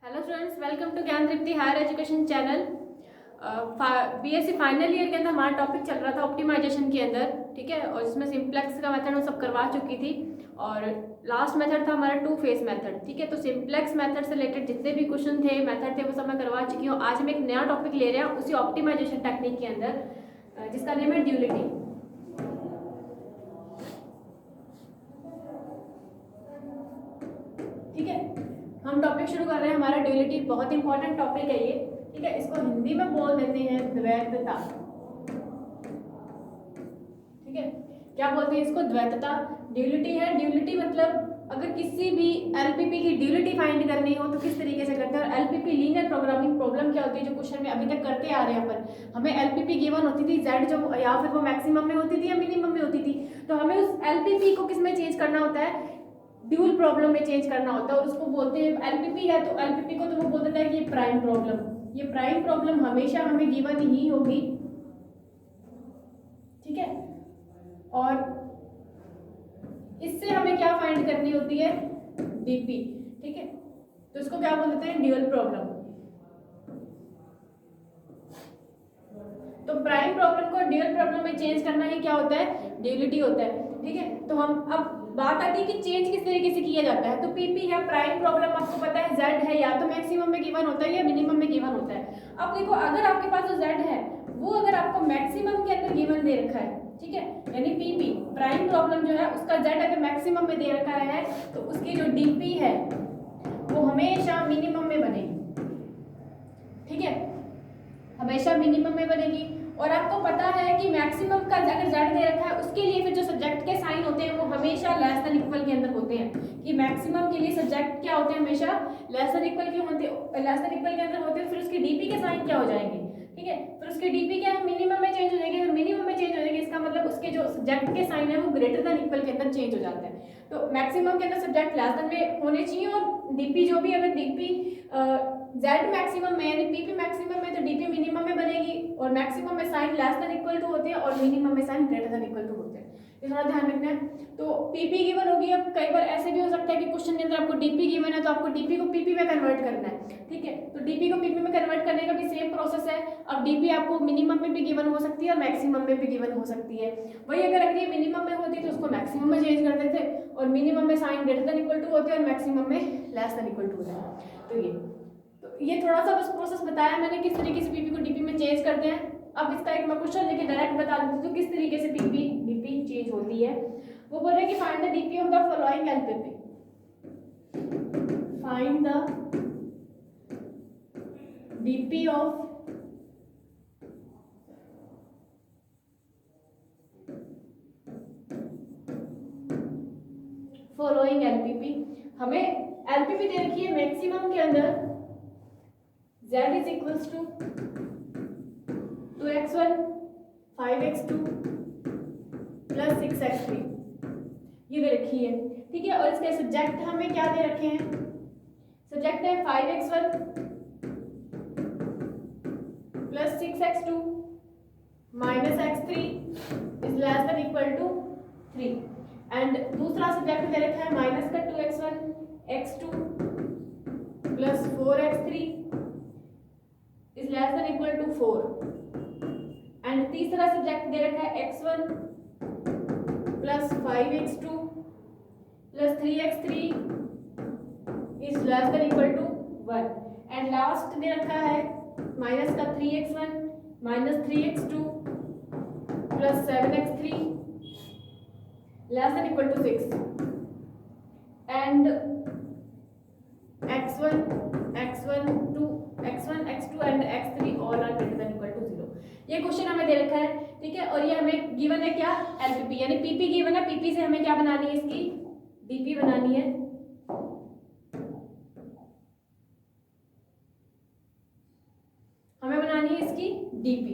Hello students, welcome to Gyan Tripti higher education channel. BSc final year के अंदर हमारा topic चल रहा था ऑप्टिमाइजेशन के अंदर, ठीक है। और इसमें सिंप्लेक्स का मेथड हम सब करवा चुकी थी और लास्ट मेथड था हमारा टू फेस मेथड, ठीक है। तो सिंप्लेक्स मेथड से रिलेटेड जितने भी क्वेश्चन थे, मेथड थे, वो सब मैं करवा चुकी हूँ। आज हम एक नया टॉपिक ले रहे हैं उसी ऑप्टिमाइजेशन टेक्निक के अंदर, जिसका नेम है ड्यूलिटी, ठीक है। हम टॉपिक शुरू कर रहे हैं। हमारा ड्यूलिटी बहुत इंपॉर्टेंट टॉपिक है ये, ठीक है। इसको हिंदी में बोल देते हैं द्वैतता, ठीक है। क्या बोलते हैं इसको? द्वैतता। ड्यूलिटी है। ड्यूलिटी मतलब अगर किसी भी एलपीपी की ड्यूलिटी फाइंड करनी हो तो किस तरीके से करते हैं। और एलपीपी लीनियर प्रोग्रामिंग प्रॉब्लम क्या होती है, जो क्वेश्चन में अभी तक करते आ रहे हैं अपन, हमें एलपीपी गिवन होती थी जेड, जो या फिर वो मैक्सिमम में होती थी या मिनिमम में होती थी, तो हमें उस एलपीपी को किस में चेंज करना होता है? ड्यूल प्रॉब्लम में चेंज करना होता है। और उसको बोलते हैं एलपीपी है, तो एलपीपी को तो वो बोल देता है कि ये प्राइम प्रॉब्लम। ये प्राइम प्रॉब्लम हमेशा हमें गिवन ही होगी, ठीक है। और इससे हमें क्या फाइंड करनी होती है? डीपी, ठीक है। तो इसको क्या बोल देते हैं? Dual problem. तो प्राइम प्रॉब्लम को ड्यूल प्रॉब्लम में चेंज करना ही क्या होता है? ड्यूलिटी होता है, ठीक है। तो हम अब बात आती है कि चेंज किस तरीके से किया जाता है। तो पीपी है, प्राइम प्रॉब्लम आपको पता है जेड है, या तो मैक्सिमम में गिवन होता है या मिनिमम में गिवन होता है। अब देखो, अगर आपके पास जो जेड है वो अगर आपको मैक्सिमम के अंदर गिवन दे रखा है, ठीक है, यानी पीपी प्राइम प्रॉब्लम जो है उसका जेड अगर मैक्सिमम में दे रखा है, तो उसकी जो डीपी है वो हमेशा मिनिमम में बनेगी, ठीक है, हमेशा मिनिमम में बनेगी। और आपको पता है कि मैक्सिमम का अगर जेड दे रखा है उसके लिए फिर जो सब्जेक्ट के साइन होते हैं वो हमेशा लेस देन इक्वल के अंदर होते हैं। कि मैक्सिमम के लिए सब्जेक्ट क्या होते हैं? हमेशा लेस देन इक्वल के होते हैं, लेस देन इक्वल के अंदर होते हैं। फिर उसकी डीपी के साइन क्या हो जाएंगे, ठीक है। फिर उसकी डीपी क्या है? मिनिमम में चेंज हो जाएगी। अगर मिनिमम में चेंज हो जाएगी इसका मतलब उसके जो सब्जेक्ट के साइन है वो ग्रेटर देन इक्वल के अंदर चेंज हो जाते हैं। तो मैक्सिमम के अंदर सब्जेक्ट लेस देन में होने चाहिए, और डीपी जो भी, अगर डीपी जेड मैक्सिमम में यानी पीपी मैक्सिमम में, तो डीपी मिनिमम में बनेगी। और मैक्सिमम में sign less than equal to होते हैं और मिनिमम में sign greater than equal to होते हैं। ये थोड़ा ध्यान रखना है। तो पीपी गिवन होगी। अब कई बार ऐसे भी हो सकता है कि क्वेश्चन के अंदर आपको डीपी गिवन है तो आपको डीपी को पीपी में कन्वर्ट करना है, ठीक है। तो डीपी को पीपी में कन्वर्ट करने का भी सेम प्रोसेस है। अब डीपी आपको मिनिमम में भी गिवन हो सकती है और मैक्सिमम में भी गिवन हो सकती है। वही अगर ये मिनिमम में होती तो उसको मैक्सिमम में चेंज कर देते, और मिनिमम में sign greater than equal to होते हैं और मैक्सिमम में लेस देन इक्वल टू होते हैं। तो ये थोड़ा सा बस प्रोसेस बताया मैंने किस तरीके से पीपी को डीपी में चेंज करते हैं। अब इसका एक मैं क्वेश्चन लेके डायरेक्ट बता देती हूँ तो किस तरीके से पीपी डीपी चेंज होती है। वो बोल रहे हैं कि find the DP of the following LPP. Find the DP of following LPP. हमें एलपीपी दे रखी है मैक्सिमम के अंदर z is equals to 2x1 5x2 plus 6x3 ये दे रखी है, ठीक है। और इसके सब्जेक्ट हमें क्या दे रखे हैं? सब्जेक्ट है 5x1 plus 6x2 minus x3 is less than equal to 3। And दूसरा सब्जेक्ट दे रखा है माइनस का 2x1 x2 plus 4x3 is less than equal to 4। And तीसरा सब्जेक्ट दे रखा है x1 plus 5x2 plus 3x3 is less than equal to 1। And last दे रखा है माइनस का 3x1 minus 3x2 plus 7x3 less than equal to 6। And x1 x2 and x3 all are greater than equal to 0। ये question हमें दे रखा है, ठीक है। और ये हमें गिवन है क्या? एलपीपी, यानी पीपी गिवन है। पीपी से हमें क्या बनानी है? इसकी डीपी बनानी है। हमें बनानी है इसकी डीपी।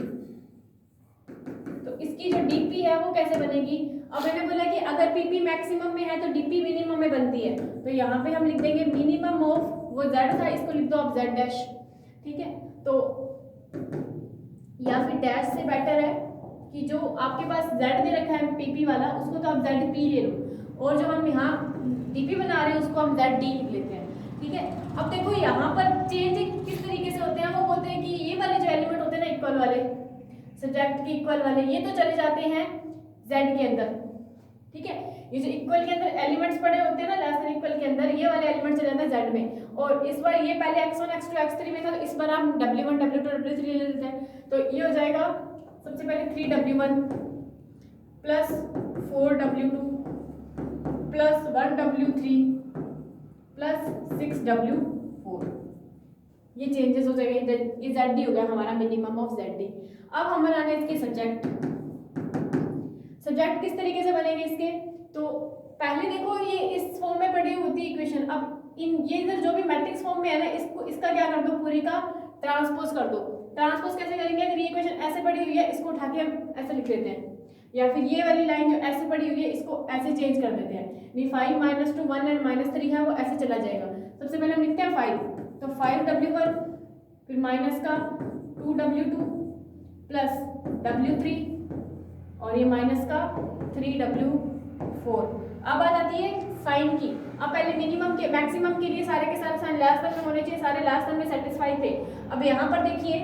तो इसकी जो डीपी है वो कैसे बनेगी? अब मैंने बोला कि अगर पीपी मैक्सिमम में है तो डीपी मिनिमम में बनती है। तो यहाँ पे हम लिख देंगे मिनिमम ऑफ, वो जेड था, इसको लिख दो आप जेड डैश, ठीक है। तो या फिर डैश से बेटर है कि जो आपके पास जेड दे रखा है पीपी वाला, उसको तो आप जेड पी ले लो, और जो हम यहाँ डीपी बना रहे हैं उसको हम जेड डी लिख लेते हैं, ठीक है। अब देखो यहाँ पर इक्वल वाले, सब्जेक्ट के इक्वल वाले, ये तो चले जाते हैं z के अंदर, ठीक है। ये जो इक्वल के अंदर एलिमेंट्स पड़े होते हैं ना, लेस देन इक्वल के अंदर, ये वाले एलिमेंट चले जाते हैं z में। और इस बार ये पहले x1 x2 x3 में था, तो इस बार हम w1 w2 w3 ले लेते हैं। तो ये हो जाएगा सबसे पहले 3w1 plus 4w2 plus 1w3 plus 6w4। ये चेंजेस हो जाएगा, ये zd हो गया हमारा मिनिमम ऑफ zd। अब हम बनाने इसके सब्जेक्ट। सब्जेक्ट किस तरीके से बनेंगे इसके, तो पहले देखो ये इस फॉर्म में पड़ी होती है इक्वेशन। अब इन ये इधर जो भी मैट्रिक्स फॉर्म में है ना, इसको इसका क्या कर दो, पूरी का ट्रांसपोज कर दो। ट्रांसपोज कैसे करेंगे, अगर ये इक्वेशन ऐसे पड़ी हुई है, इसको उठा के हम ऐसे लिख देते हैं, या फिर ये वाली लाइन जो ऐसे पड़ी हुई है इसको ऐसे चेंज कर देते हैं। 5 - 2 1 एंड -3 है, वो ऐसे चला जाएगा। सबसे पहले हम लिखते हैं 5, तो 5w1 फिर माइनस का 2w2 प्लस w3 और ये माइनस का 3w4। अब आ जाती है साइन की। अब पहले मिनिमम के मैक्सिमम के लिए सारे के सारे साइन लास्ट टर्म में होने चाहिए, सारे लास्ट टर्म में सेटिस्फाई थे। अब यहाँ पर देखिए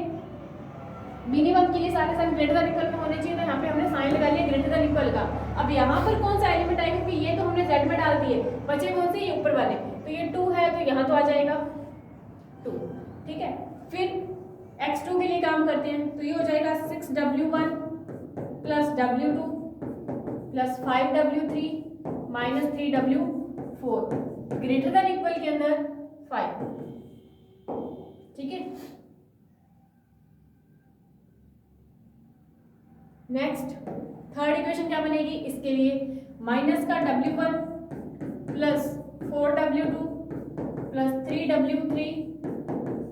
मिनिमम के लिए सारे साइन ग्रेटर देन इक्वल में होने चाहिए, तो यहाँ पे हमने साइन लगा लिया ग्रेटर देन इक्वल का। अब यहाँ पर कौन सा एलिमेंट आएगा, क्योंकि ये तो हमने z में डाल दिए, बचे कौन से, ये ऊपर वाले, तो ये 2 है तो यहाँ तो आ जाएगा 2, ठीक है। फिर x2 के लिए काम करते हैं, तो ये हो जाएगा 6w1 plus w2 plus 5w3 minus 3w4 greater than equal के अंदर 5, ठीक है। नेक्स्ट थर्ड इक्वेशन क्या बनेगी इसके लिए, माइनस का w1 plus 4w2 plus 3w3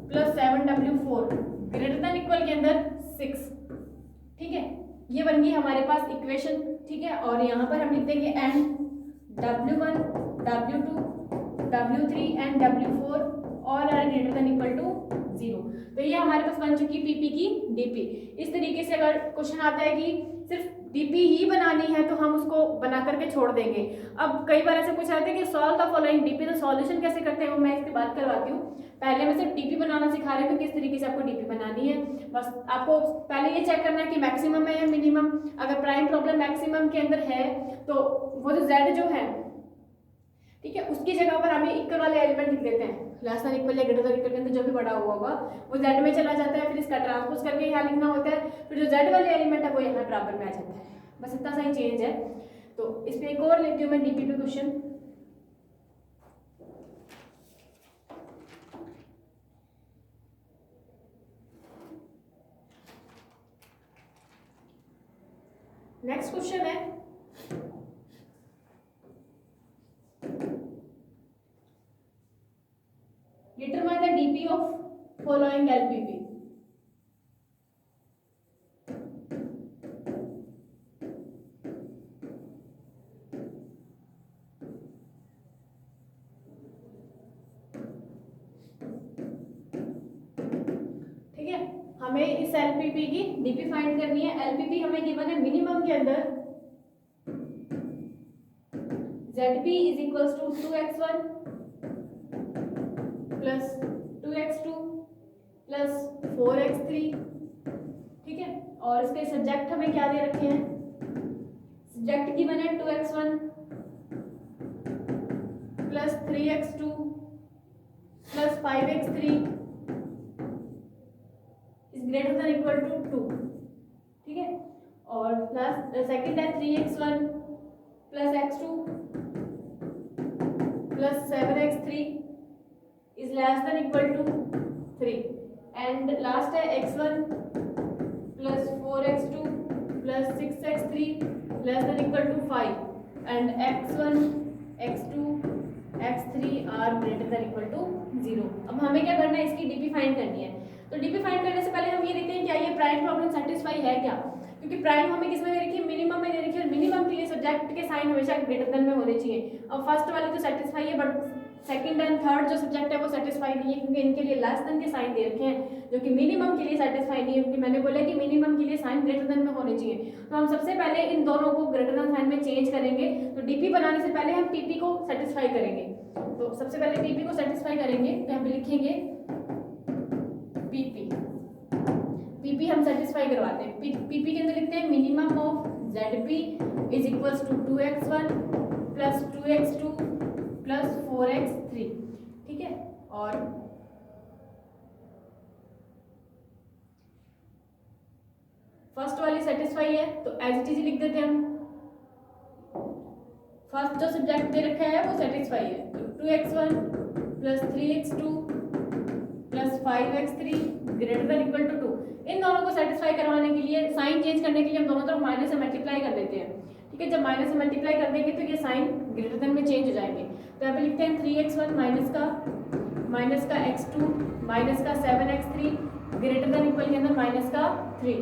plus 7w4 greater than equal के अंदर 6, ठीक है। ये बन गई हमारे पास इक्वेशन, ठीक है। और यहाँ पर हम लिख देंगे and w1 w2 w3 and w4 और are greater than equal to 0। तो ये हमारे पास बन चुकी पीपी की डीपी। इस तरीके से अगर क्वेश्चन आता है कि सिर्फ डीपी ही बनानी है तो हम उसको बना करके छोड़ देंगे। अब कई बार ऐसे पूछा जाता है कि सॉल्व द फॉलोइंग डीपी, तो सॉल्यूशन कैसे करते हैं वो मैं इसकी बात करवाती हूँ। पहले मैं सिर्फ डीपी बनाना सिखा रही हूँ, किस तरीके से आपको डीपी बनानी है। बस आपको पहले ये चेक करना है कि मैक्सिमम है या मिनिमम। अगर प्राइम प्रॉब्लम मैक्सिमम के अंदर है तो वो जो z जो है, ठीक है, उसकी जगह पर हमें इक्वल वाले एलिमेंट लिख देते हैं, लेस देन इक्वल या ग्रेटर देन इक्वल के अंदर जो भी बड़ा हुआ होगा वो z में चला जाता है। फिर इसका ट्रांसपोज करके यहाँ लिखना होता है, फिर जो z वाले एलिमेंट है वो यहाँ बराबर में आ जाता है। बस इतना सा ही चेंज है। तो इस पे एक और लेती हूँ मैं डीपी पे क्वेश्चन। नेक्स्ट क्वेश्चन है determine the DP of following LPP. ठीक है, हमें इस एलपीपी की डीपी फाइंड करनी है। एलपीपी हमें गिवन है मिनिमम के अंदर ZP is equals to 2x1 plus 2x2 plus 4x3, ठीक है। और इसके सब्जेक्ट हमें क्या दे रखे हैं, सब्जेक्ट गिवन है 2x1 plus 3x2 plus 5x3 is greater than equal to 2, ठीक है। और प्लस सेकंड है 3x1 plus x2 plus 7x3 is less than equal to 3 and last है x1 plus 4x2 plus 6x3 less than equal to 5 and x1 x2 x3 are greater than equal to 0। अब हमें क्या करना है, इसकी DP find करनी है। तो डीपी फाइंड करने से पहले हम ये देखते हैं क्या ये प्राइम प्रॉब्लम सेटिस्फाई है क्या, क्योंकि प्राइम हमें किस में दे रखी है, मिनिमम में दे रखी है। और मिनिमम के लिए सब्जेक्ट के साइन हमेशा ग्रेटर देन में होने चाहिए। अब फर्स्ट वाले तो सेटिस्फाई है, बट सेकंड एंड थर्ड जो सब्जेक्ट है वो सेटिस्फाई नहीं है, क्योंकि इनके लिए लेस देन के साइन दे रखे हैं, जो कि मिनिमम के लिए सेटिस्फाई नहीं है, क्योंकि मैंने बोला कि मिनिमम के लिए साइन ग्रेटर देन में होने चाहिए। तो हम सबसे पहले इन दोनों को ग्रेटर देन साइन में चेंज करेंगे। तो डीपी बनाने से पहले हम पीपी को सेटिस्फाई करेंगे। तो सबसे पहले पीपी को सेटिस्फाई करेंगे, तो यहाँ पे लिखेंगे पीपी। पीपी हम सेटिस्फाई करवाते हैं। पीपी के अंदर लिखते हैं minimum of ZP is equals to 2x1 plus 2x2 plus 4x3, ठीक है। और फर्स्ट वाली सेटिस्फाई है तो एज इट इज लिख देते हैं हम। फर्स्ट जो सब्जेक्ट दे रखा है वो सेटिस्फाई है, तो 2x1 plus 3x2 plus 5x3 greater than equal to 2। इन दोनों को सेटिस्फाई करवाने के लिए, साइन चेंज करने के लिए हम दोनों तरफ माइनस से मल्टीप्लाई कर देते हैं, ठीक है। जब माइनस से मल्टीप्लाई कर देंगे तो ये साइन ग्रेटर देन में चेंज हो जाएंगे। तो यहाँ पे लिखते हैं 3x1 माइनस का x2 माइनस का 7x3 ग्रेटर देन इक्वल के अंदर माइनस का 3,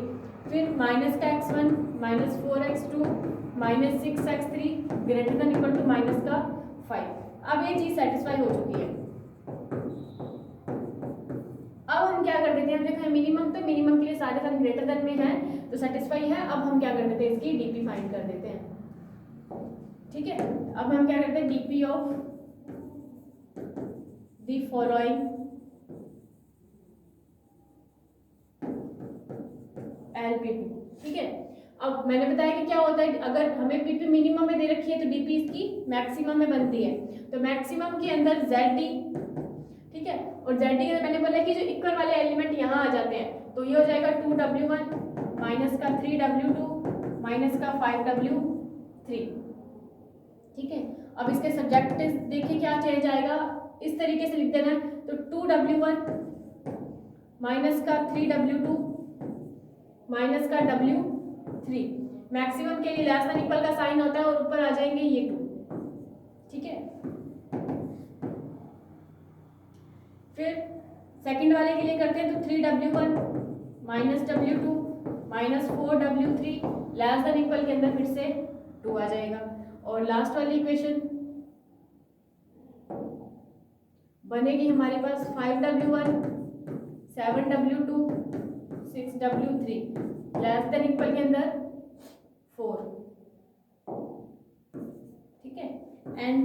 फिर माइनस का x1 minus 4x2 minus 6x3 greater than equal to minus का 5। अब ये चीज सेटिस्फाई हो चुकी है। अब हम क्या कर देते हैं, देखो मिनिमम, तो मिनिमम के लिए सारे साइन ग्रेटर देन में है तो सेटिस्फाई है। अब हम क्या कर देते हैं, इसकी डीपी फाइंड कर देते हैं, ठीक है। अब हम क्या करते हैं, DP of the following LPP, ठीक है। अब मैंने बताया कि क्या होता है, अगर हमें पीपी मिनिमम में दे रखी है तो डीपी इसकी मैक्सिमम में बनती है। तो मैक्सिमम के अंदर ZD, ठीक है, और ZD के अंदर मैंने बोला कि जो इक्वल वाले एलिमेंट यहाँ आ जाते हैं तो ये हो जाएगा 2W1 माइनस का 3W2 माइनस का 5W3, ठीक है। अब इसके सब्जेक्ट देखिए क्या चेंज आएगा, इस तरीके से लिख देना है, तो 2W1 माइनस का 3W2 माइनस का W3। मैक्सिमम के लिए लेस देन इक्वल का साइन होता है और ऊपर आ जाएंगे ये 2, ठीक है। फिर सेकंड वाले के लिए करते हैं, तो 3W1 minus W2 minus 4W3 less than equal के अंदर फिर से 2 आ जाएगा। और लास्ट वाली इक्वेशन बनेगी हमारे पास 5W1 7W2 6W3 less than equal के अंदर 4, ठीक है। And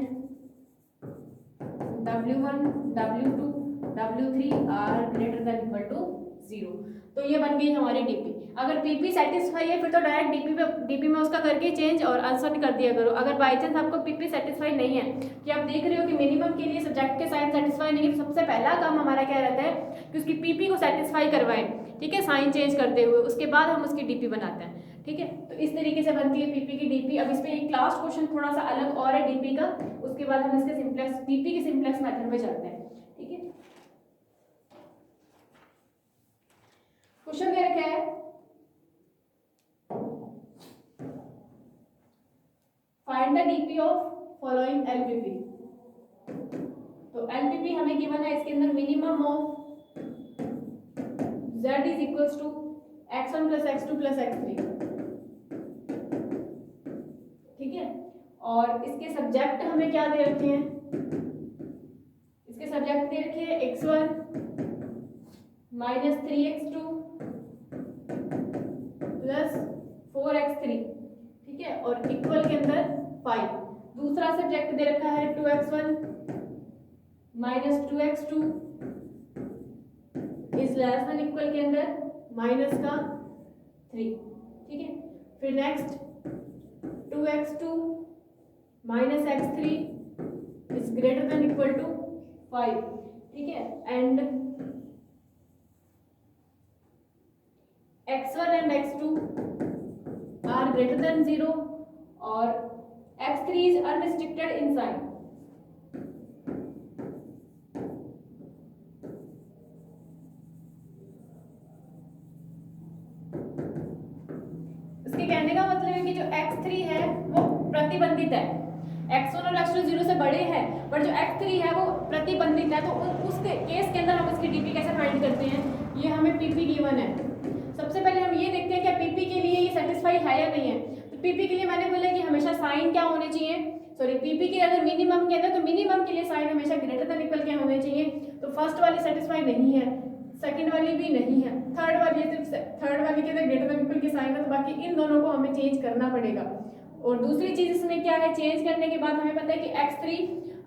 W1 W2 W3 are greater than equal to 0। तो ये बन गई हमारी डीपी। अगर पीपी सेटिस्फाई है फिर तो डायरेक्ट डीपी में उसका करके चेंज और आंसर कर दिया करो। अगर बाई चांस आपको पीपी सेटिस्फाई नहीं है, कि आप देख रहे हो कि मिनिमम के लिए सब्जेक्ट के साइन सेटिस्फाई नहीं है, तो सबसे पहला काम हमारा क्या रहता है कि उसकी पीपी को सेटिस्फाई करवाएं, ठीक है, साइन चेंज करते हुए, उसके बाद हम उसकी डीपी बनाते हैं, ठीक है। तो इस तरीके से बनती है पीपी की डीपी। अब इस पे एक लास्ट क्वेश्चन थोड़ा सा अलग और है डीपी का, उसके बाद हम इसके सिंप्लेक्स डीपी के सिंप्लेक्स मेथड में चलते हैं, ठीक है। क्वेश्चन दे रखा है, find the DP of following LPP। तो LPP हमें गिवन है, इसके अंदर minimum of Z is equals to x1 plus x2 plus x3, ठीक है। और इसके सब्जेक्ट हमें क्या दे रखे हैं, इसके सब्जेक्ट दे रखे हैं x1 minus 3x2 plus 4x3, ठीक है, और इक्वल के अंदर 5। दूसरा सब्जेक्ट दे रखा है 2x1 minus 2x2 is less than equal के अंदर माइनस का 3, ठीक है। फिर next 2x2 minus x3 is greater than equal to 5, ठीक है। And x1 and x2 are greater than 0 और x3 is unrestricted in sign. इसके कहने का मतलब है कि जो x3 है वो प्रतिबंधित है, x1 और x2 0 से बड़े हैं, पर जो x3 है वो प्रतिबंधित है। तो उसके केस के अंदर हम इसकी डीपी कैसे फाइंड करते हैं, ये हमें पीपी गिवन है। सबसे पहले हम ये देखते हैं क्या पीपी के लिए ये सेटिस्फाई है या नहीं है। तो पीपी के लिए मैंने बोला कि हमेशा साइन क्या होने चाहिए, सॉरी पीपी के अगर मिनिमम के अंदर, तो मिनिमम के लिए साइन हमेशा ग्रेटर देन इक्वल क्या होने चाहिए। तो फर्स्ट वाली सेटिस्फाई नहीं है, सेकंड वाली भी नहीं है, थर्ड वाली के अंदर ग्रेटर देन इक्वल के साइन है, तो बाकी इन दोनों को हमें चेंज करना पड़ेगा। और दूसरी चीज इसमें क्या है, चेंज करने के बाद हमें पता है कि x3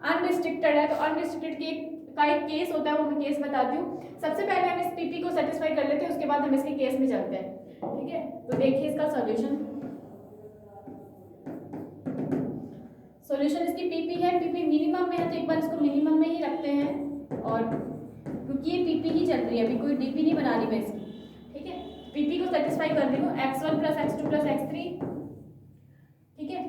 अनरिस्ट्रिक्टेड है, तो अनरिस्ट्रिक्टेड का एक केस होता है, वो मैं केस बताती हूँ। सबसे पहले हम इस पीपी को सेटिस्फाई कर लेते हैं, उसके बाद हम इसके केस में चलते हैं। ठीक है, तो देखिए इसका सॉल्यूशन। सॉल्यूशन इसकी पीपी है, पीपी मिनिमम में है तो एक बार इसको मिनिमम में ही रखते हैं, और क्योंकि ये पीपी ही चल रही है, अभी कोई डीपी नहीं बना रही मैं इसकी, ठीक है। पीपी को सेटिस्फाई कर रही हूँ, x1 plus x2 plus x3, ठीक है।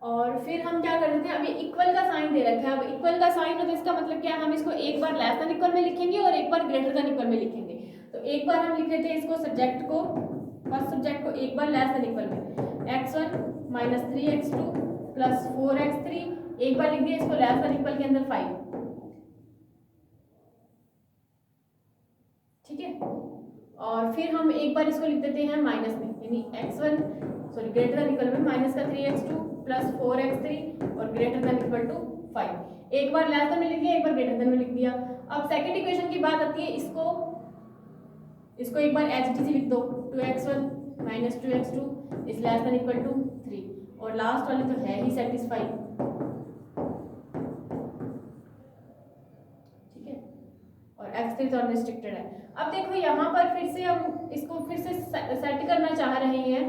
और फिर हम क्या कर देते हैं, अभी इक्वल का साइन दे रखा है। अब इक्वल का साइन हो तो इसका मतलब क्या है, हम इसको एक बार लेस देन इक्वल में लिखेंगे और एक बार ग्रेटर देन इक्वल में लिखेंगे। तो एक बार हम लिख लेते हैं इसको सब्जेक्ट को, फर्स्ट सब्जेक्ट को एक बार लेस देन इक्वल में, x1 minus 3x2 plus 4x3, एक बार लिख दिया इसको लेस देन इक्वल के अंदर 5, ठीक है। और फिर हम एक बार इसको लिख देते हैं माइनस में, यानी ग्रेटर देन इक्वल में माइनस का 3x2 प्लस 4x3 और ग्रेटर देन इक्वल टू 5। एक बार लेस देन में लिख दिया, एक बार ग्रेटर देन में लिख दिया। अब सेकंड इक्वेशन की बात आती है, इसको एक बार एज इट इज लिख दो, 2x1 minus 2x2 is less than equal to 3, और लास्ट वाले तो है ही सेटिस्फाई, ठीक है। और x3 तो अनरिस्ट्रिक्टेड है। अब देखो यहाँ पर फिर से हम इसको फिर से सेट करना चाह रहे हैं,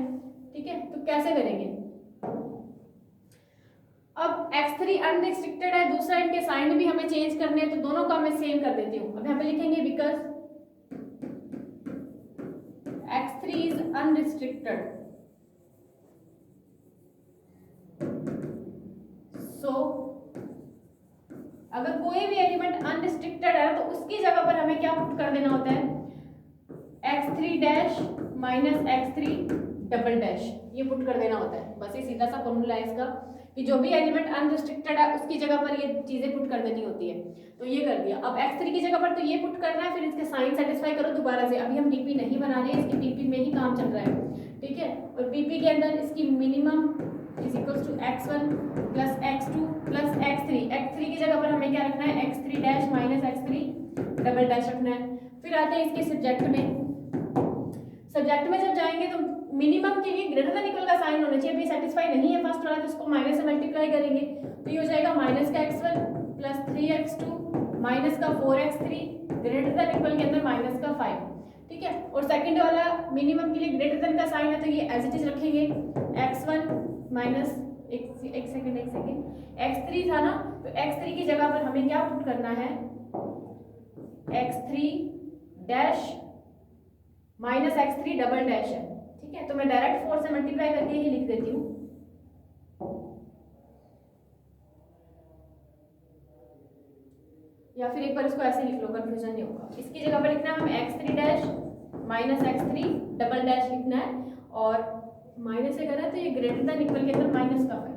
ठीक है, तो कैसे करेंगे। अब x3 अनरिस्ट्रिक्टेड है, दूसरा इनके साइन भी हमें चेंज करने हैं, तो दोनों का मैं सेम कर देती हूँ। अब यहाँ पे लिखेंगे बिकॉज x3 इज अनरिस्ट्रिक्टेड, सो अगर कोई भी एलिमेंट अनरिस्ट्रिक्टेड है तो उसकी जगह पर हमें क्या पुट कर देना होता है, x3 dash minus x3 double dash, ये पुट कर देना होता है। बस ये सीधा सा फॉर्मूला है इसका, कि जो भी एलिमेंट अनरिस्ट्रिक्टेड है उसकी जगह पर ये चीजें पुट कर देनी होती है। तो ये कर दिया। अब x3 की जगह पर तो ये पुट करना है, फिर इसके साइन सेटिस्फाई करो दोबारा से। अभी हम डीपी नहीं बना रहे हैं, इसकी पीपी में ही काम चल रहा है, ठीक है। और पीपी के अंदर इसकी minimum is equals to x1 plus x2 plus x3। x3 की जगह पर हमें क्या रखना है, x3 dash minus x3 double dash रखना है। फिर आते हैं इसके सब्जेक्ट में। सब्जेक्ट में जब जाएंगे तो मिनिमम के लिए ग्रेटर देन इक्वल का साइन होना चाहिए। अभी सेटिस्फाई नहीं है फर्स्ट वाला, तो इसको माइनस से मल्टीप्लाई करेंगे, तो ये हो जाएगा माइनस का x1 प्लस 3x2 माइनस का 4x3 ग्रेटर देन इक्वल के अंदर माइनस का 5, ठीक है। और सेकंड वाला मिनिमम के लिए ग्रेटर देन का साइन है, तो ये एज इट इज रखेंगे, x1 माइनस एक सेकेंड x3 था ना, तो x3 की जगह पर हमें क्या पुट करना है, x3 dash minus x3 double dash है, ठीक है। तो मैं डायरेक्ट 4 से मल्टीप्लाई करके ही लिख देती हूँ, या फिर एक बार इसको ऐसे लिख लो, कंफ्यूजन नहीं होगा। इसकी जगह पर लिखना है हम x3 dash minus x3 double dash लिखना है, और माइनस से करें तो ये ग्रेटर देन इक्वल के अंदर माइनस का है,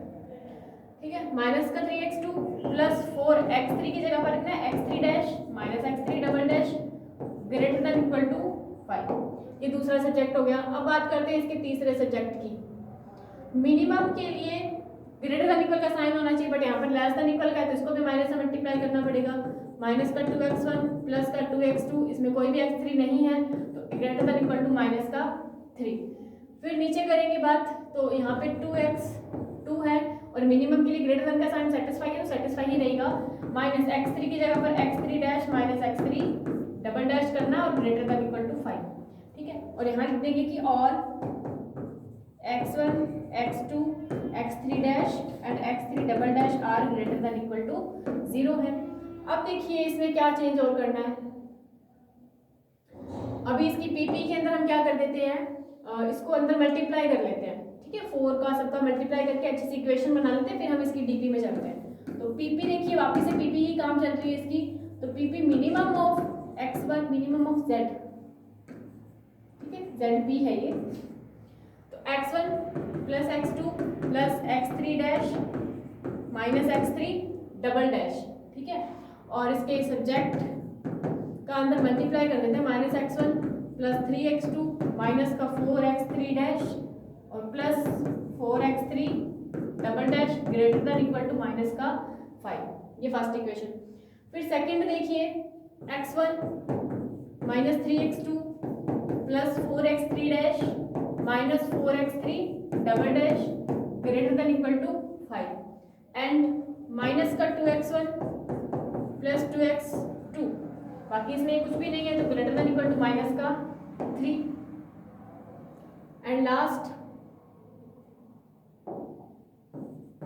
ठीक है। माइनस का 3x2 प्लस 4x3 की जगह पर लिखना है x3 dash minus x3 double dash greater than equal to 5। ये दूसरा सब्जेक्ट हो गया। अब बात करते हैं इसके तीसरे सब्जेक्ट की। मिनिमम के लिए ग्रेटर देन इक्वल का साइन होना चाहिए, बट यहाँ पर लेस देन इक्वल का है, तो इसको भी माइनस से मल्टीप्लाई करना पड़ेगा। माइनस का 2x1 प्लस का 2x2, इसमें कोई भी x3 नहीं है, तो greater than equal to minus का 3। फिर नीचे करेंगे बात, तो यहाँ पे 2x2 है, और मिनिमम के लिए ग्रेटर देन का साइन सेटिस्फाई है, तो सेटिस्फाई ही रहेगा। माइनस x3 की जगह पर x3 dash minus x3 double dash करना, और ग्रेटर देन इक्वल टू 5, ठीक है। और यहाँ लिख देंगे कि और x1 x2 x3 dash and x3 double dash are greater than equal to 0 है। अब देखिए इसमें क्या चेंज और करना है। अभी इसकी पीपी के अंदर हम क्या कर देते हैं, इसको अंदर मल्टीप्लाई कर लेते हैं, ठीक है। 4 का सबका मल्टीप्लाई करके अच्छी सी इक्वेशन बना लेते हैं, फिर हम इसकी डीपी में चलते हैं। तो पीपी देखिए, वापस से पीपी ही काम चल रही है इसकी। तो PP minimum of x1 minimum of z, ठीक है, zp है ये। तो x1 plus x2 plus x3 dash minus x3 double dash, ठीक है। और इसके सब्जेक्ट का अंदर मल्टीप्लाई कर देते हैं, minus x1 plus 3x2 minus का 4x3 डैश और plus 4x3 double dash greater than equal to minus का 5। ये फर्स्ट इक्वेशन। फिर सेकंड देखिए, x1 minus 3x2 plus 4x3 dash minus 4x3 double dash greater than equal to 5। And minus का 2x1 plus 2x2, बाकी इसमें कुछ भी नहीं है तो greater than equal to minus का 3 and last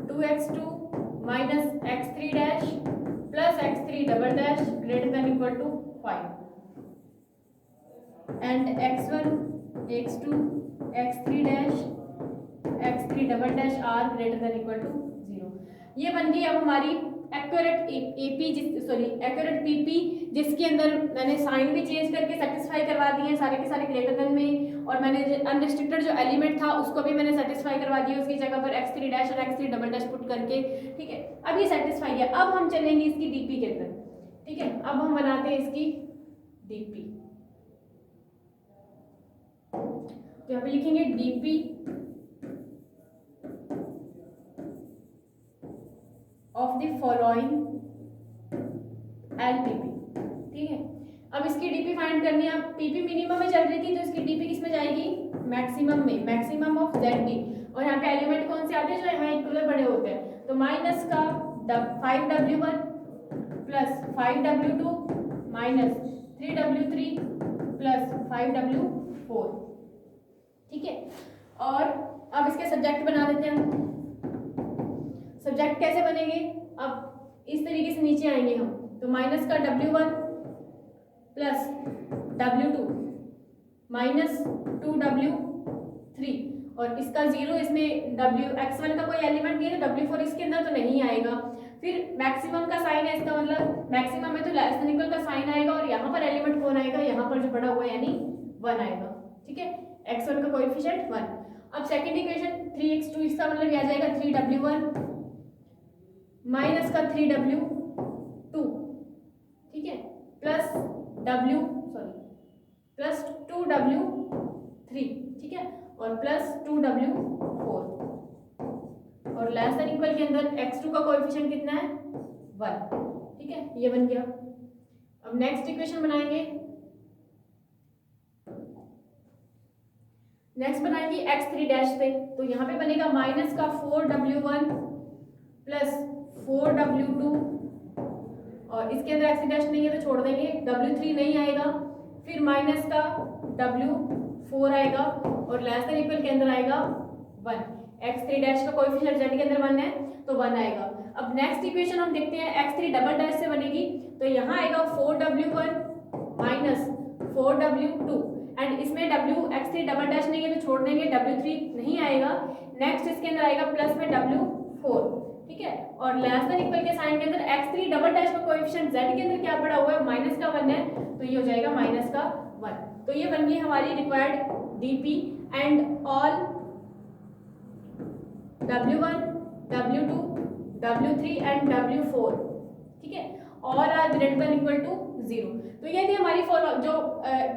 2x2 minus x3 dash plus x3 double dash greater than equal to 5 and x1 x2 x3 dash x3 double dash are greater than equal to 0। ये बन गई अब हमारी accurate accurate PP, जिसके अंदर मैंने sign भी change करके सेटिस्फाई करवा दिए हैं सारे के सारे ग्रेटर देन में, और मैंने अनरिस्ट्रिक्टेड जो एलिमेंट था उसको भी मैंने सेटिस्फाई करवा दिया उसकी जगह पर x3 डैश और x3 डबल डैश पुट करके। ठीक है, अब ये सेटिस्फाई है। अब हम चलेंगे इसकी डीपी के अंदर। ठीक है, अब हम बनाते हैं इसकी डीपी। तो यहाँ पे लिखेंगे DP of the following LPP. ठीक है, अब इसकी डीपी फाइंड करनी है। अब पीपी मिनिमम में चल रही थी तो इसकी डीपी किस में जाएगी, मैक्सिमम में, मैक्सिमम ऑफ ZD। और यहाँ पे एलिमेंट कौन से आते हैं, जो यहाँ इक्वल बड़े होते हैं। तो माइनस का 5W1 plus 5W2 minus 3W3 plus 5W4। ठीक है, और अब इसके सब्जेक्ट बना देते हैं हम। सब्जेक्ट कैसे बनेंगे, अब इस तरीके से नीचे आएंगे हम। तो माइनस का W1 plus W2 minus 2W3 और इसका 0, इसमें x1 का कोई एलिमेंट नहीं है तो W4 इसके अंदर तो नहीं आएगा। फिर मैक्सिमम का साइन है, इसका मतलब मैक्सिमम है तो लेस देन इक्वल का साइन आएगा, और यहाँ पर एलिमेंट कौन आएगा, यहाँ पर जो पड़ा हुआ है यानी 1 आएगा। ठीक है, x1 का कोएफिशिएंट 1। अब सेकंड इक्वेशन 3x2, इसका मतलब आ जाएगा 3W1 माइनस का 3W2। ठीक है, प्लस 2W3। ठीक है, और प्लस 2W4, और लेस देन इक्वल के अंदर x2 का कोएफिशिएंट कितना है, 1। ठीक है, ये बन गया। अब नेक्स्ट इक्वेशन बनाएंगे। नेक्स्ट बनाएंगे x3 डैश पे। तो यहाँ पे बनेगा माइनस का 4W1 प्लस 4W2, और इसके अंदर x3 डैश नहीं है तो छोड़ देंगे, W3 नहीं आएगा, फिर माइनस का W4 आएगा, और लेस देन इक्वल के अंदर आएगा 1। x3 डैश का कोएफिशिएंट z के अंदर 1 है तो 1 आएगा। अब नेक्स्ट इक्वेशन हम देखते हैं x3 डबल डैश से बनेगी। तो यहाँ आएगा 4W1 माइनस 4W2, एंड इसमें x3 डबल डैश नहीं है तो छोड़ देंगे, W3 नहीं आएगा। नेक्स्ट इसके अंदर आएगा प्लस में W4। ठीक है, और लेस देन इक्वल के साइन के अंदर x3 डबल डैश का कोएफिशिएंट z के अंदर क्या पड़ा हुआ है, माइनस का 1 है तो ये हो जाएगा माइनस का 1। तो ये बन गई हमारी required DP and all W1 W2 W3 and W4। ठीक है, और are greater than equal to 0। तो ये थी हमारी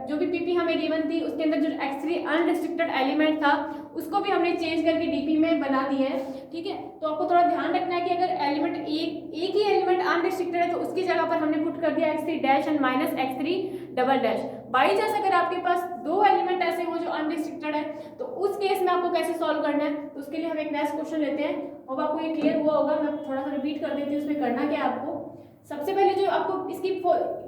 जो भी पीपी हमें गिवन थी, उसके अंदर जो x3 अनरिस्ट्रिक्टेड एलिमेंट था उसको भी हमने चेंज करके डीपी में बना दिया है। ठीक है, तो आपको थोड़ा ध्यान रखना है कि अगर एलिमेंट एक ही एलिमेंट अनरिस्ट्रिक्टेड है तो उसकी जगह पर हमने पुट कर दिया x3 dash and minus x3 double dash. By chance अगर आपके पास 2 एलिमेंट ऐसे हो जो अनरिस्ट्रिक्टेड है तो उस केस में आपको कैसे सॉल्व करना है, तो उसके लिए हम एक नेक्स्ट क्वेश्चन लेते हैं। अब आपको ये क्लियर हुआ होगा, मैं थोड़ा सा रिपीट कर देती हूँ उसमें करना क्या है। आपको सबसे पहले जो आपको इसकी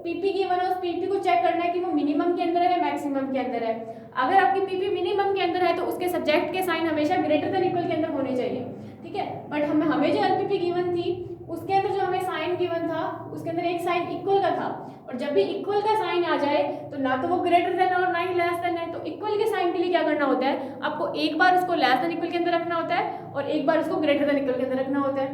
पीपी गिवन है उस पीपी को चेक करना है कि वो मिनिमम के अंदर है या मैक्सिमम के अंदर है। अगर आपकी पीपी मिनिमम के अंदर है तो उसके सब्जेक्ट के साइन हमेशा ग्रेटर देन इक्वल के अंदर होने चाहिए। ठीक है, बट हमें जो एलपीपी गिवन थी उसके अंदर जो हमें साइन गिवन था उसके अंदर एक साइन इक्वल का था, और जब भी इक्वल का साइन आ जाए तो ना तो वो ग्रेटर देन और ना ही लेस देन है। तो इक्वल के साइन के लिए क्या करना होता है, आपको एक बार उसको लेस देन इक्वल के अंदर रखना होता है और एक बार उसको ग्रेटर देन इक्वल के अंदर रखना होता है।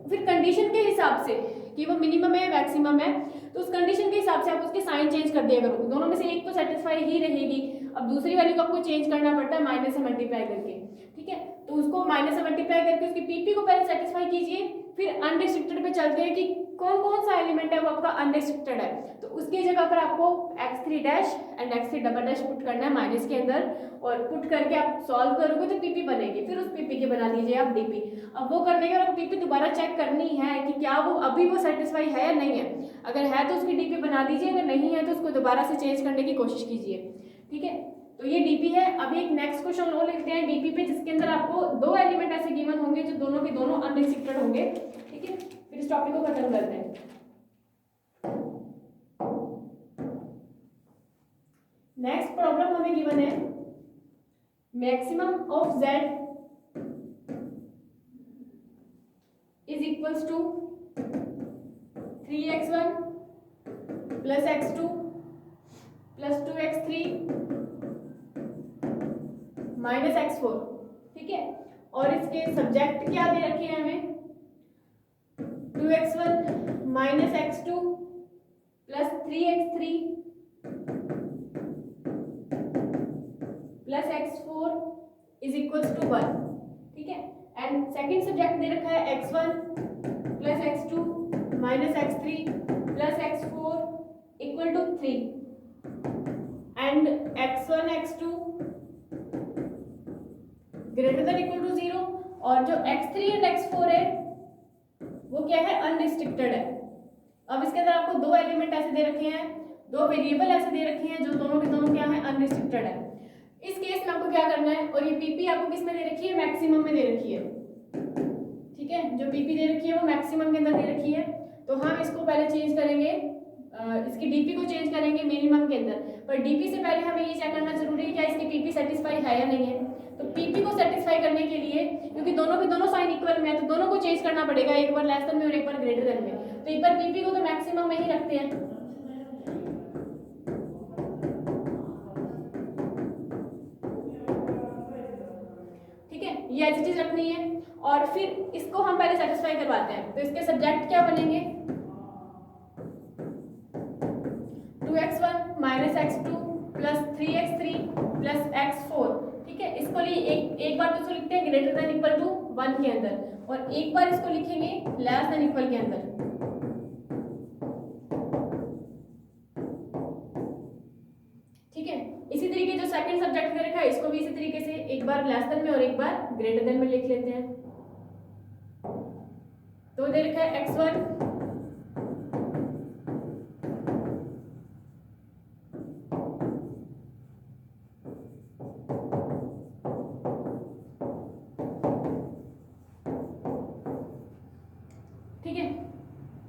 फिर कंडीशन के हिसाब से कि वो मिनिमम है मैक्सिमम है, तो उस कंडीशन के हिसाब से आप उसके साइन चेंज कर दिया करो। दोनों में से एक तो सेटिस्फाई ही रहेगी। अब दूसरी वैल्यू को आपको चेंज करना पड़ता है माइनस से मल्टीप्लाई करके। ठीक है, तो उसको माइनस से मल्टीप्लाई करके उसकी पीपी को पहले सेटिस्फाई कीजिए, फिर अनरिस्ट्रिक्टेड पे चलते हैं कि कौन कौन सा एलिमेंट है वो आपका अनरिस्ट्रिक्टेड है। तो उसकी जगह पर आपको x3 dash and x3 double dash put करना है माइनस के अंदर, और पुट करके आप सॉल्व करोगे तो पीपी बनेगी। फिर उस पीपी के बना दीजिए आप डीपी। अब वो करने के बाद पीपी दोबारा चेक करनी है कि क्या वो अभी वो सेटिस्फाई है या नहीं है। अगर है तो उसकी डीपी बना दीजिए, अगर नहीं है तो उसको दोबारा से चेंज करने की कोशिश कीजिए। ठीक है, तो ये डीपी है। अभी एक नेक्स्ट क्वेश्चन और लिखते हैं डीपी पे, जिसके अंदर आपको 2 एलिमेंट ऐसे गिवन होंगे जो दोनों के दोनों अनरिस्ट्रिक्टेड होंगे। ठीक है, फिर इस टॉपिक को खत्म करते हैं। नेक्स्ट प्रॉब्लम हमें गिवन है maximum of z is equals to 3x1 plus x2 plus 2x3 minus x4। ठीक है, और इसके सब्जेक्ट क्या दे रखे हैं हमें 2x1 minus x2 plus 3x3 plus x4 is equals to 1। ठीक है, एंड सेकंड सब्जेक्ट दे रखा है x1 plus x2 minus x3 plus x4 equal to 3 and x1 x2 greater than equal to 0 और जो x3 एंड x4 है वो क्या है अनरिस्ट्रिक्टेड है। अब इसके अंदर आपको दो एलिमेंट ऐसे दे रखे हैं, दो वेरिएबल ऐसे दे रखे हैं जो दोनों के दोनों क्या है अनरिस्ट्रिक्टेड है। इस केस में आपको क्या करना है, और ये पीपी आपको किस में दे रखी है मैक्सिमम में दे रखी है। ठीक है, जो पीपी दे रखी है वो मैक्सिमम के अंदर दे रखी है, तो हम इसको पहले चेंज करेंगे, इसकी डीपी को चेंज करेंगे मिनिमम के अंदर। पर डीपी से पहले हमें ये चेक करना जरूरी है क्या इसकी पीपी सेटिस्फाई है या नहीं है। तो पीपी को सेटिस्फाई करने के लिए, क्योंकि दोनों के दोनों साइन इक्वल में है, तो दोनों को चेंज करना पड़ेगा, एक बार लेस देन में और एक बार ग्रेटर देन में। तो एक बार पीपी को तो मैक्सिमम में ही रखते हैं। ठीक है, ये ऐसी चीज रखनी है और फिर इसको हम पहले सेटिस्फाई करवाते हैं। तो इसके सब्जेक्ट क्या बनेंगे 2x1 minus x2 plus 3x3 plus x4। ठीक है, इसको लिए एक बार तो इसको लिखते हैं ग्रेटर देन इक्वल टू 1 के अंदर और एक बार इसको लिखेंगे लेस देन इक्वल के अंदर। ठीक है, इसी तरीके जो सेकंड सब्जेक्ट दे रखा है इसको भी इसी तरीके से एक बार लेस देन में और एक बार ग्रेटर देन में लिख लेते हैं। तो दे रखा है x1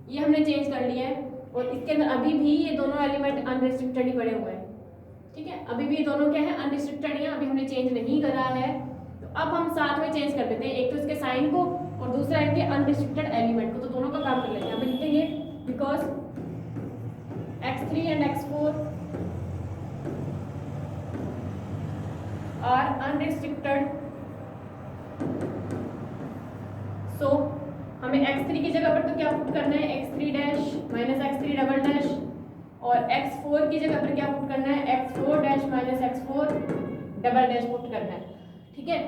ये हमने चेंज कर लिया है और इसके अंदर अभी भी ये दोनों एलिमेंट अनरिस्ट्रिक्टेड ही पड़े हुए हैं। ठीक है, अभी भी ये दोनों क्या है अनरिस्ट्रिक्टेड है, अभी हमने चेंज नहीं करा है। तो अब हम साथ में चेंज कर देते हैं, एक तो इसके साइन को और दूसरा इनके अनरिस्ट्रिक्टेड एलिमेंट को, तो दोनों का काम कर लेते हैं। अभी लिखेंगे because x3 and x4 are unrestricted, so हमें x3 की जगह पर तो क्या पुट करना है x3 dash minus x3 double dash, और x4 की जगह पर क्या पुट करना है x4 dash minus x4 double dash put करना है। ठीक है,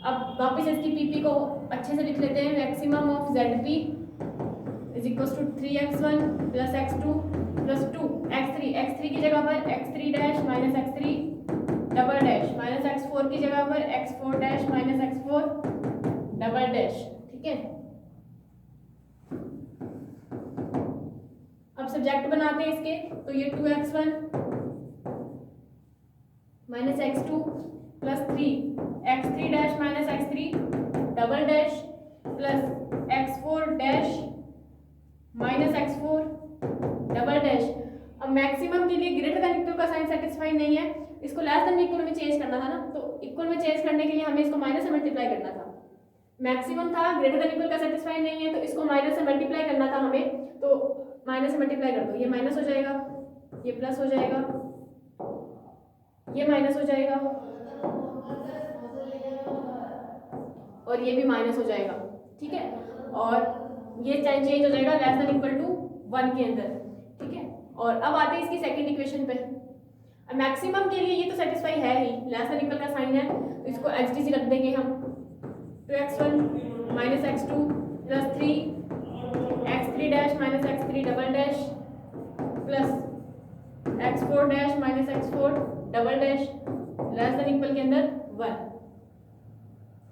अब वापस इसकी पीपी को अच्छे से लिख लेते हैं। Maximum of zp is equals to 3x1 plus x2 plus 2 x3 की जगह पर x3 dash minus x3 double dash minus x4 की जगह पर x4 dash minus x4 double dash. ठीक है, अब सब्जेक्ट बनाते हैं इसके, तो ये 2x1 minus x2 plus 3 dash minus x3 double dash plus x4 dash minus x4 double dash. अब मैक्सिमम के लिए ग्रेटर देन इक्वल का साइन सेटिस्फाई नहीं है, इसको लेस देन इक्वल में चेंज करना था ना, तो इक्वल में चेंज करने के लिए हमें इसको माइनस से मल्टीप्लाई करना था। मैक्सिमम था, ग्रेटर देन इक्वल का सेटिस्फाई नहीं है, तो इसको माइनस से मल्टीप्लाई करना था हमें, तो माइनस से मल्टीप्लाई कर दो, ये माइनस हो जाएगा, ये प्लस हो जाएगा, ये माइनस हो जाएगा और ये भी माइनस हो जाएगा। ठीक है, और ये चेंज हो जाएगा लेस देन इक्वल टू 1 के अंदर। ठीक है, और अब आते हैं इसकी सेकंड इक्वेशन पे। मैक्सिमम के लिए ये तो सेटिस्फाई है ही, लेस देन इक्वल का साइन है, तो इसको एच डी सी रख देंगे हम। 2x1 minus x2 plus 3 dash minus x3 double dash plus x4 dash minus x4 double dash less than equal के अंदर 1।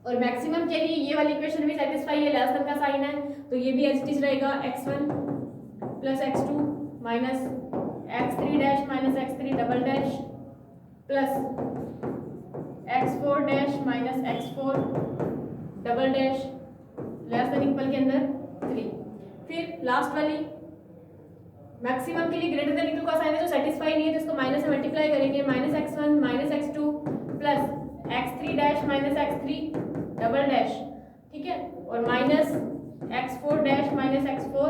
और मैक्सिमम के लिए ये वाली इक्वेशन भी सेटिस्फाई है, लेस देन का साइन है, तो ये भी एच डी सी रहेगा x1 plus x2 minus x3 dash minus x3 double dash plus x4 dash minus x4 double dash less than equal के अंदर 3। फिर लास्ट वाली मैक्सिमम के लिए ग्रेटर देन इक्वल का साइन है जो सेटिस्फाई नहीं है तो इसको माइनस से मल्टीप्लाई करेंगे, minus x1 minus x2 plus x3 dash minus x3 double dash, ठीक है, और minus x4 dash minus x4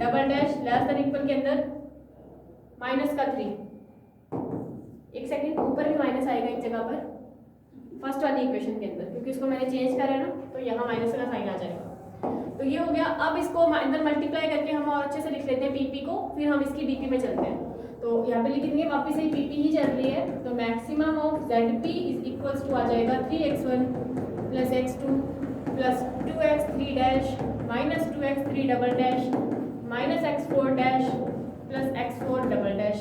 double dash less than equal के अंदर माइनस का 3। एक सेकेंड, ऊपर भी माइनस आएगा एक जगह पर फर्स्ट वाली इक्वेशन के अंदर, क्योंकि इसको मैंने चेंज करा है ना तो यहाँ माइनस का साइन आ जाएगा। तो ये हो गया। अब इसको अंदर मल्टीप्लाई करके हम और अच्छे से लिख लेते हैं पीपी को, फिर हम इसकी डीपी में चलते हैं। तो यहाँ पे लिख देंगे वापस से पीपी ही चल रही है, तो maximum of Z P is equals to आ जाएगा 3x1 plus x2 plus 2x3 dash minus 2x3 double dash minus x4 dash plus x4 double dash.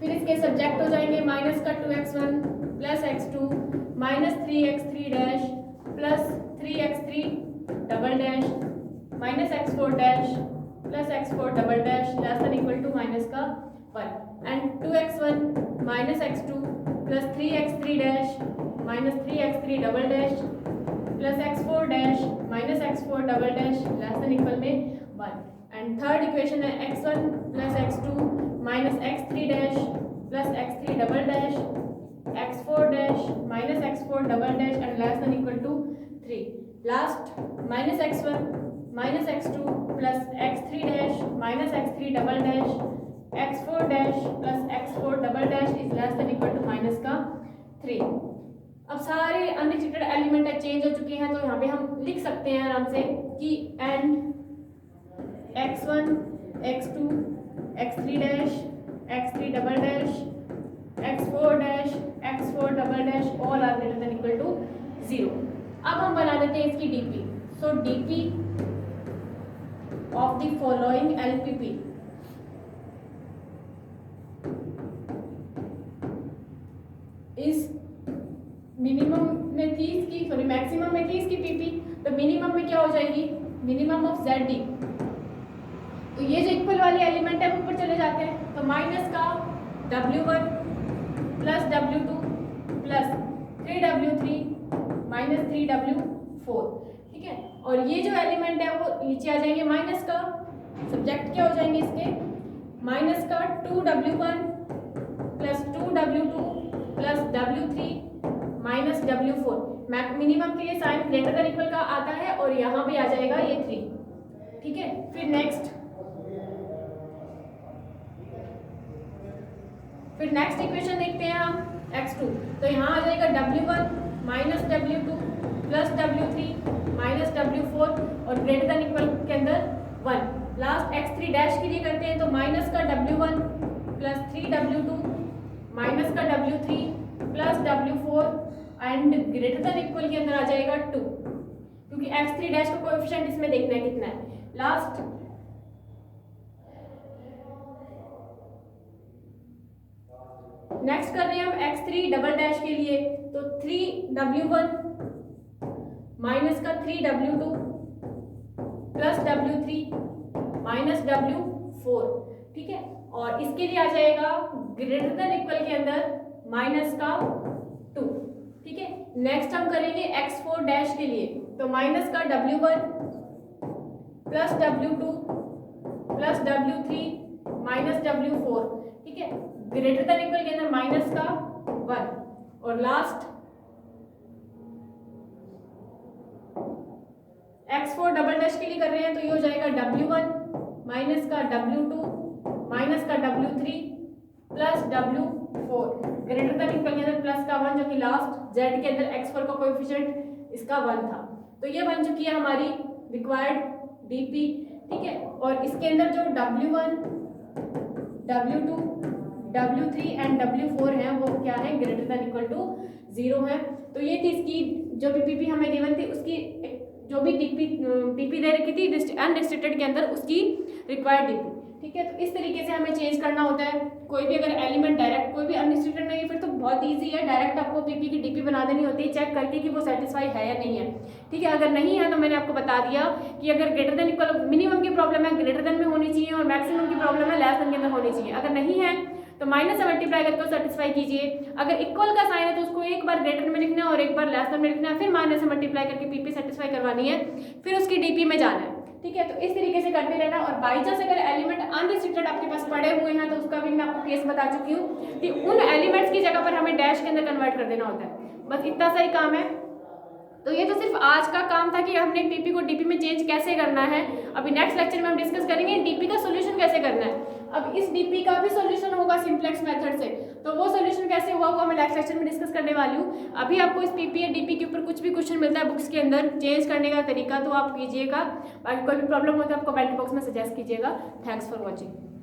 फिर इसके सब्जेक्ट हो जाएंगे माइनस का 2x1 plus x2 minus 3x3 dash plus 3x3 double dash minus x4 dash plus x4 double dash less than equal to minus का 1 and 2x1 minus x2 plus 3x3 dash minus 3x3 double dash plus x4 dash minus x4 double dash less than equal में 1 and third equation है x1 plus x2 minus x3 dash plus x3 double dash x4 dash minus x4 double dash and less than equal to 3। Last minus x1 minus x2 plus x3 dash minus x3 double dash x4 dash plus x4 double dash is less than equal to minus का 3। अब सारे unrestricted element change हो चुके हैं, तो यहाँ पे हम लिख सकते हैं आराम से कि and x1 x2 x3 dash x3 double dash x4 dash x4 double dash all are greater than equal to 0। अब हम बना देते हैं इसकी DP. So DP of the following LPP is minimum में थी इसकी, सॉरी मैक्सिमम में थी इसकी पीपी, तो मिनिमम में क्या हो जाएगी, मिनिमम ऑफ जेड डी। तो ये जो इक्वल वाले एलिमेंट है वो ऊपर चले जाते हैं, तो माइनस का W1 plus W2 plus 3W3 minus 3W4, ठीक है, और ये जो एलिमेंट है वो नीचे आ जाएंगे, माइनस का सब्जेक्ट क्या हो जाएंगे इसके, माइनस का 2W1 plus 2W2 plus W3 minus W4। Minimum के लिए साइन ग्रेटर देन इक्वल का आता है और यहाँ पे आ जाएगा ये 3, ठीक है। फिर नेक्स्ट इक्वेशन देखते हैं हम x2, तो यहाँ आ जाएगा W1 minus W2 plus W3 minus W4 और ग्रेटर देन इक्वल के अंदर 1। लास्ट x3 डैश के लिए करते हैं, तो माइनस का W1 प्लस 3W2 माइनस का W3 plus W4 and greater than equal के अंदर आ जाएगा 2, क्योंकि x3 डैश का कोएफिशिएंट इसमें देखना है कितना है। लास्ट नेक्स्ट कर रहे हैं हम x3 डबल डैश के लिए, तो 3W1 माइनस का 3W2 plus W3 minus W4, ठीक है, और इसके लिए आ जाएगा ग्रेटर देन इक्वल के अंदर माइनस का 2, ठीक है। नेक्स्ट हम करेंगे x4 डैश के लिए, तो माइनस का W1 plus W2 plus W3 minus W4, ठीक है, ग्रेटर देन इक्वल के अंदर माइनस का 1 और लास्ट x4 डबल डैश के लिए कर रहे हैं, तो ये हो जाएगा W1 माइनस का W2 माइनस का W3 plus W4 greater than equal के अंदर प्लस का 1, जो कि लास्ट z के अंदर x4 का कोएफिशिएंट इसका 1 था। तो ये बन चुकी है हमारी रिक्वायर्ड डीपी, ठीक है, और इसके अंदर जो W1 W2 W3 and W4 है वो क्या है, ग्रेटर देन इक्वल टू 0 है। तो ये थी इसकी जो भी पीपी हमें गिवन थी, उसकी जो भी पीपी दे रखी थी अनरिस्ट्रिक्टेड के अंदर उसकी रिक्वायर्ड डीपी, ठीक है। तो इस तरीके से हमें चेंज करना होता है। कोई भी अगर एलिमेंट डायरेक्ट कोई भी अनरिस्ट्रिक्टेड नहीं है फिर तो बहुत ईजी है, डायरेक्ट आपको पीपी की डीपी बना देनी होती है चेक करके कि वो सेटिस्फाई है या नहीं है, ठीक है। अगर नहीं है तो मैंने आपको बता दिया कि अगर ग्रेटर देन इक्वल मिनिमम की प्रॉब्लम है ग्रेटर देन में होनी चाहिए और मैक्सिमम की प्रॉब्लम है लेस देन के अंदर होनी चाहिए। अगर नहीं है तो माइनस से मल्टीप्लाई करके सेटिस्फाई कीजिए। अगर इक्वल का साइन है तो उसको एक बार ग्रेटर में लिखना है और एक बार लेस देन में लिखना है, फिर माइनस से मल्टीप्लाई करके पीपी सेटिस्फाई करवानी है, फिर उसकी डीपी में जाना है। ठीक है, तो इस तरीके से करते रहना। और बाई चांस अगर एलिमेंट अनरिस्ट्रिक्टेड आपके पास पड़े हुए हैं तो उसका भी मैं आपको केस बता चुकी हूँ कि उन एलिमेंट्स की जगह पर हमें डैश के अंदर कन्वर्ट कर देना होता है। बस इतना सा ही काम है। तो ये तो सिर्फ आज का काम था कि हमने पीपी को डीपी में चेंज कैसे करना है। अभी नेक्स्ट लेक्चर में हम डिस्कस करेंगे डीपी का सोल्यूशन कैसे करना है। अब इस डीपी का भी सोल्यूशन होगा सिंप्लेक्स मेथड से, तो वो सोल्यूशन कैसे हुआ वो मैं नेक्स्ट लेक्चर में डिस्कस करने वाली हूँ। अभी आपको इस पीपी या डीपी के ऊपर कुछ भी क्वेश्चन मिलता है बुक्स के अंदर चेंज करने का तरीका तो आप कीजिएगा, बाकी कोई भी प्रॉब्लम हो तो आप कमेंट बॉक्स में सजेस्ट कीजिएगा। Thanks for watching.